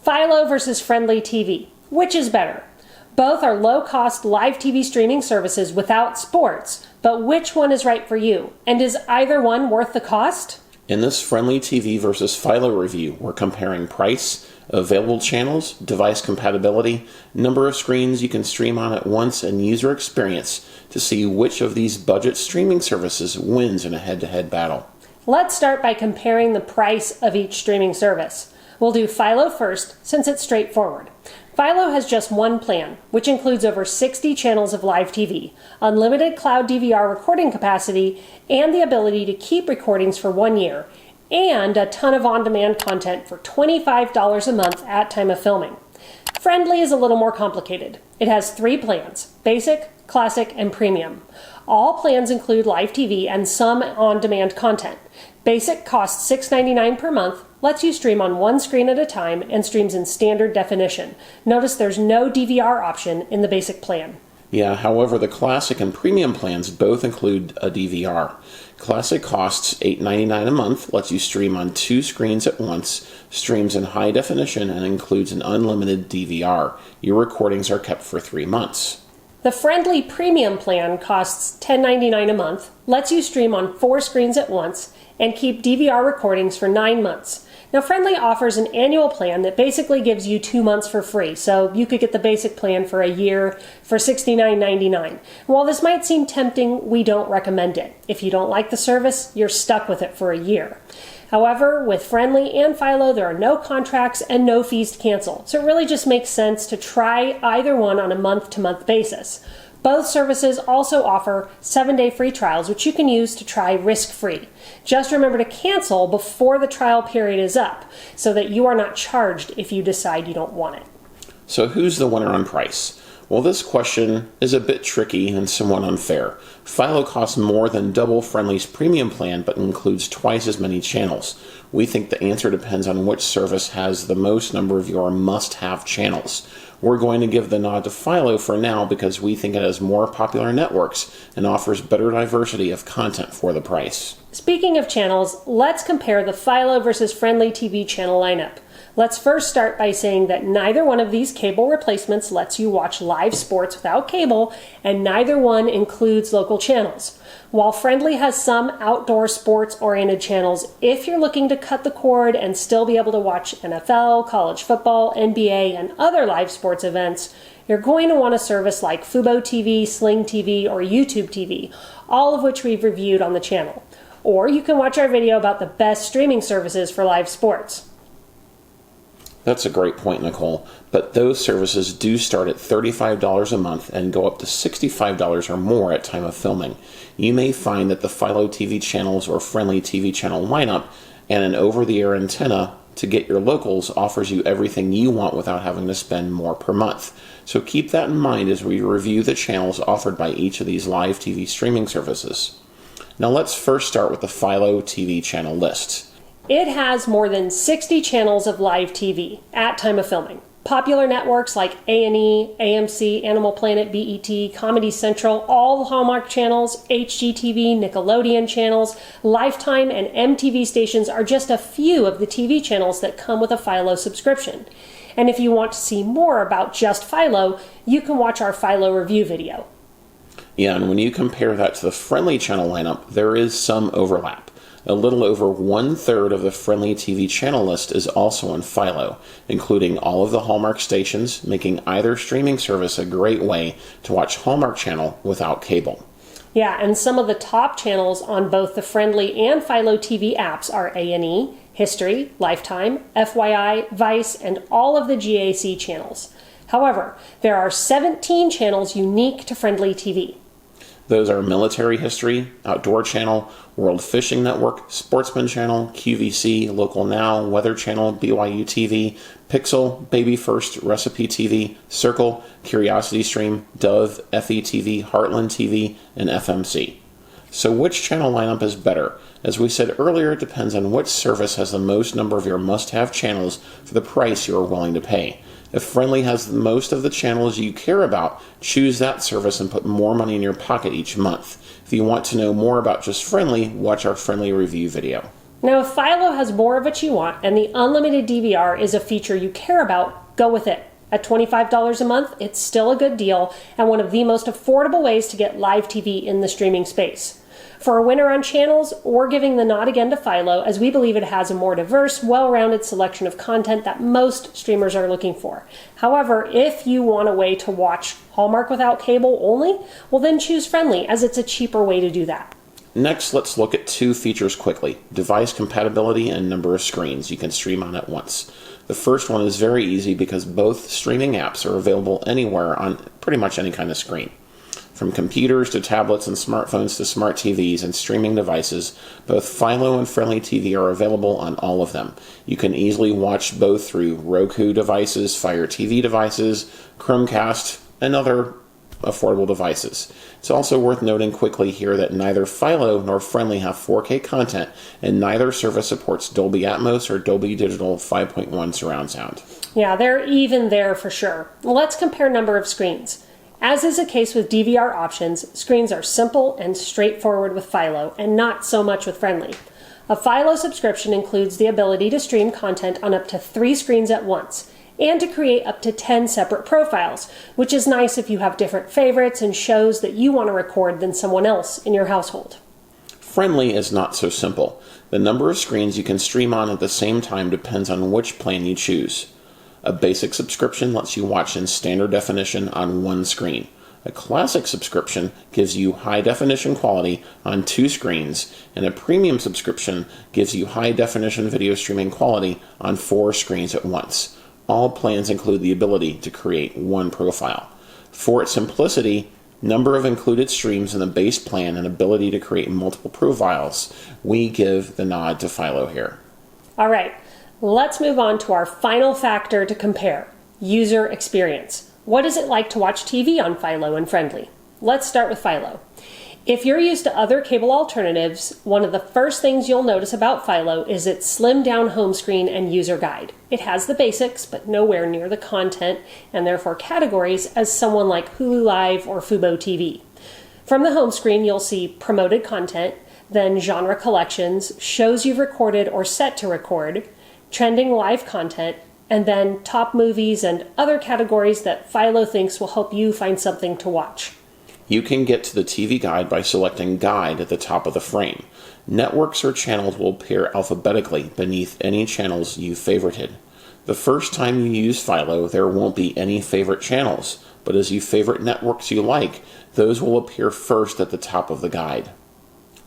Philo versus Frndly TV. Which is better? Both are low-cost live TV streaming services without sports, but which one is right for you? And is either one worth the cost? In this Frndly TV versus Philo review, we're comparing price, available channels, device compatibility, number of screens you can stream on at once, and user experience to see which of these budget streaming services wins in a head-to-head battle. Let's start by comparing the price of each streaming service. We'll do Philo first, since it's straightforward. Philo has just one plan, which includes over 60 channels of live TV, unlimited cloud DVR recording capacity, and the ability to keep recordings for 1 year, and a ton of on-demand content for $25 a month at time of filming. Frndly is a little more complicated. It has 3 plans: Basic, Classic, and Premium. All plans include live TV and some on-demand content. Basic costs $6.99 per month, lets you stream on one screen at a time, and streams in standard definition. Notice there's no DVR option in the Basic plan. Yeah, however, the Classic and Premium plans both include a DVR. Classic costs $8.99 a month, lets you stream on 2 screens at once, streams in high definition, and includes an unlimited DVR. Your recordings are kept for 3 months. The Frndly Premium plan costs $10.99 a month, lets you stream on 4 screens at once, and keep DVR recordings for 9 months. Now, Frndly offers an annual plan that basically gives you 2 months for free, so you could get the basic plan for a year for $69.99. While this might seem tempting, we don't recommend it. If you don't like the service, you're stuck with it for a year. However, with Frndly and Philo, there are no contracts and no fees to cancel, so it really just makes sense to try either one on a month-to-month basis. Both services also offer 7-day free trials, which you can use to try risk-free. Just remember to cancel before the trial period is up, so that you are not charged if you decide you don't want it. So who's the winner on price? Well, this question is a bit tricky and somewhat unfair. Philo costs more than double Frndly's premium plan, but includes twice as many channels. We think the answer depends on which service has the most number of your must-have channels. We're going to give the nod to Philo for now because we think it has more popular networks and offers better diversity of content for the price. Speaking of channels, let's compare the Philo versus Frndly TV channel lineup. Let's first start by saying that neither one of these cable replacements lets you watch live sports without cable, and neither one includes local channels. While Frndly has some outdoor sports-oriented channels, if you're looking to cut the cord and still be able to watch NFL, college football, NBA, and other live sports events, you're going to want a service like Fubo TV, Sling TV, or YouTube TV, all of which we've reviewed on the channel. Or you can watch our video about the best streaming services for live sports. That's a great point, Nicole, but those services do start at $35 a month and go up to $65 or more at time of filming. You may find that the Philo TV channels or Frndly TV channel lineup and an over-the-air antenna to get your locals offers you everything you want without having to spend more per month. So keep that in mind as we review the channels offered by each of these live TV streaming services. Now let's first start with the Philo TV channel list. It has more than 60 channels of live TV at time of filming. Popular networks like A&E, AMC, Animal Planet, BET, Comedy Central, all the Hallmark channels, HGTV, Nickelodeon channels, Lifetime, and MTV stations are just a few of the TV channels that come with a Philo subscription. And if you want to see more about just Philo, you can watch our Philo review video. Yeah, and when you compare that to the Frndly channel lineup, there is some overlap. A little over 1/3 of the Frndly TV channel list is also on Philo, including all of the Hallmark stations, making either streaming service a great way to watch Hallmark Channel without cable. Yeah, and some of the top channels on both the Frndly and Philo TV apps are A&E, History, Lifetime, FYI, Vice, and all of the GAC channels. However, there are 17 channels unique to Frndly TV. Those are Military History, Outdoor Channel, World Fishing Network, Sportsman Channel, QVC, Local Now, Weather Channel, BYU TV, Pixel, Baby First, Recipe TV, Circle, Curiosity Stream, Dove, FETV, Heartland TV, and FMC. So which channel lineup is better? As we said earlier, it depends on which service has the most number of your must-have channels for the price you are willing to pay. If Frndly has the most of the channels you care about, choose that service and put more money in your pocket each month. If you want to know more about just Frndly, watch our Frndly review video. Now, if Philo has more of what you want and the unlimited DVR is a feature you care about, go with it. At $25 a month, it's still a good deal and one of the most affordable ways to get live TV in the streaming space. For a winner on channels, we're giving the nod again to Philo, as we believe it has a more diverse, well-rounded selection of content that most streamers are looking for. However, if you want a way to watch Hallmark without cable only, well then choose Frndly, as it's a cheaper way to do that. Next, let's look at two features quickly: device compatibility and number of screens you can stream on at once. The first one is very easy because both streaming apps are available anywhere on pretty much any kind of screen. From computers to tablets and smartphones to smart TVs and streaming devices, both Philo and Frndly TV are available on all of them. You can easily watch both through Roku devices, Fire TV devices, Chromecast, and other affordable devices. It's also worth noting quickly here that neither Philo nor Frndly have 4K content, and neither service supports Dolby Atmos or Dolby Digital 5.1 surround sound. Yeah, they're even there for sure. Let's compare number of screens. As is the case with DVR options, screens are simple and straightforward with Philo, and not so much with Frndly. A Philo subscription includes the ability to stream content on up to 3 screens at once, and to create up to 10 separate profiles, which is nice if you have different favorites and shows that you want to record than someone else in your household. Frndly is not so simple. The number of screens you can stream on at the same time depends on which plan you choose. A basic subscription lets you watch in standard definition on one screen. A classic subscription gives you high definition quality on 2 screens, and a premium subscription gives you high definition video streaming quality on 4 screens at once. All plans include the ability to create one profile. For its simplicity, number of included streams in the base plan, and ability to create multiple profiles, we give the nod to Philo here. All right, let's move on to our final factor to compare: user experience. What is it like to watch TV on Philo and Frndly? Let's start with Philo. If you're used to other cable alternatives, one of the first things you'll notice about Philo is its slimmed down home screen and user guide. It has the basics, but nowhere near the content and therefore categories as someone like Hulu Live or Fubo TV. From the home screen, you'll see promoted content, then genre collections, shows you've recorded or set to record, trending live content, and then top movies and other categories that Philo thinks will help you find something to watch. You can get to the TV guide by selecting Guide at the top of the frame. Networks or channels will appear alphabetically beneath any channels you favorited. The first time you use Philo, there won't be any favorite channels, but as you favorite networks you like, those will appear first at the top of the guide.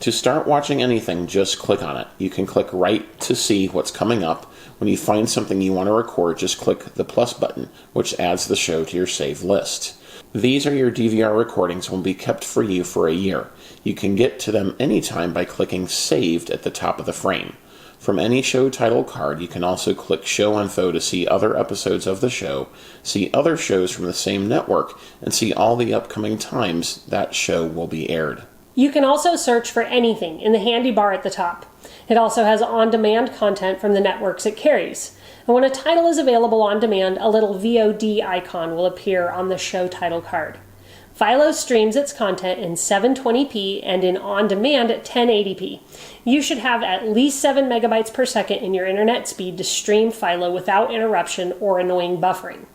To start watching anything, just click on it. You can click right to see what's coming up. When you find something you want to record, just click the plus button, which adds the show to your saved list. These are your DVR recordings and will be kept for you for a year. You can get to them anytime by clicking Saved at the top of the frame. From any show title card, you can also click Show Info to see other episodes of the show, see other shows from the same network, and see all the upcoming times that show will be aired. You can also search for anything in the handy bar at the top. It also has on-demand content from the networks it carries. And when a title is available on demand, a little VOD icon will appear on the show title card. Philo streams its content in 720p and in on-demand at 1080p. You should have at least 7 megabytes per second in your internet speed to stream Philo without interruption or annoying buffering.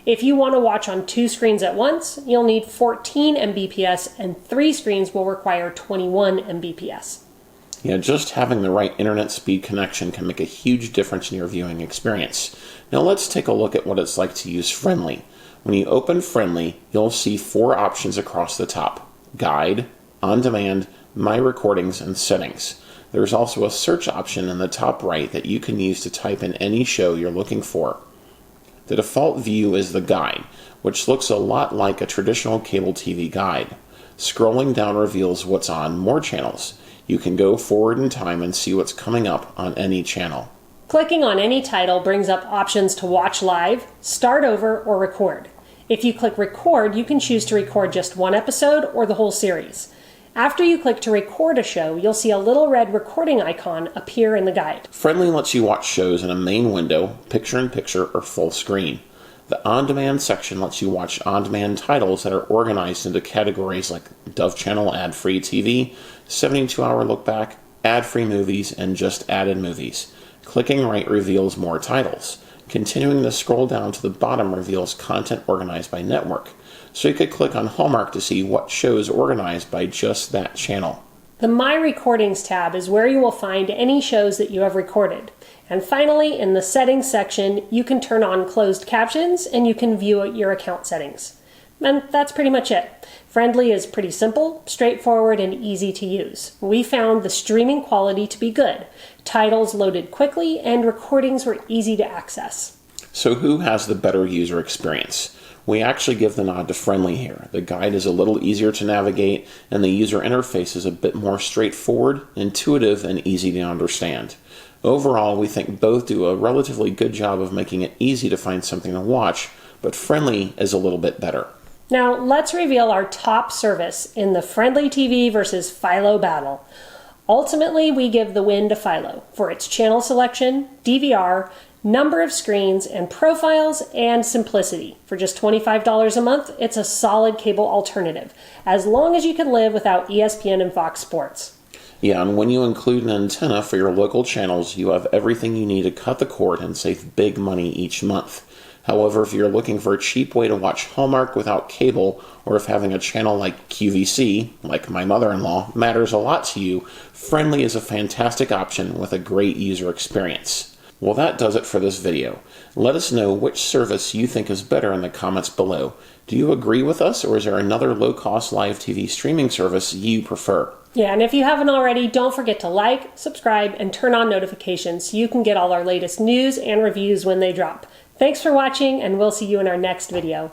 If you want to watch on 2 screens at once, you'll need 14 Mbps, and 3 screens will require 21 Mbps. Yeah, just having the right internet speed connection can make a huge difference in your viewing experience. Now let's take a look at what it's like to use Frndly. When you open Frndly, you'll see 4 options across the top: Guide, On Demand, My Recordings, and Settings. There's also a search option in the top right that you can use to type in any show you're looking for. The default view is the guide, which looks a lot like a traditional cable TV guide. Scrolling down reveals what's on more channels. You can go forward in time and see what's coming up on any channel. Clicking on any title brings up options to watch live, start over, or record. If you click record, you can choose to record just one episode or the whole series. After you click to record a show, you'll see a little red recording icon appear in the guide. Frndly lets you watch shows in a main window, picture-in-picture, or full screen. The on-demand section lets you watch on-demand titles that are organized into categories like Dove Channel Ad-Free TV, 72-Hour Look Back, ad-free movies, and just added movies. Clicking right reveals more titles. Continuing to scroll down to the bottom reveals content organized by network. So you could click on Hallmark to see what shows organized by just that channel. The My Recordings tab is where you will find any shows that you have recorded. And finally, in the settings section, you can turn on closed captions and you can view your account settings. And that's pretty much it. Frndly is pretty simple, straightforward, and easy to use. We found the streaming quality to be good. Titles loaded quickly and recordings were easy to access. So who has the better user experience? We actually give the nod to Frndly here. The guide is a little easier to navigate and the user interface is a bit more straightforward, intuitive, and easy to understand. Overall, we think both do a relatively good job of making it easy to find something to watch, but Frndly is a little bit better. Now, let's reveal our top service in the Frndly TV versus Philo battle. Ultimately, we give the win to Philo for its channel selection, DVR, number of screens, and profiles, and simplicity. For just $25 a month, it's a solid cable alternative, as long as you can live without ESPN and Fox Sports. Yeah, and when you include an antenna for your local channels, you have everything you need to cut the cord and save big money each month. However, if you're looking for a cheap way to watch Hallmark without cable, or if having a channel like QVC, like my mother-in-law, matters a lot to you, Frndly is a fantastic option with a great user experience. Well, that does it for this video. Let us know which service you think is better in the comments below. Do you agree with us, or is there another low-cost live TV streaming service you prefer? Yeah, and if you haven't already, don't forget to like, subscribe, and turn on notifications so you can get all our latest news and reviews when they drop. Thanks for watching, and we'll see you in our next video.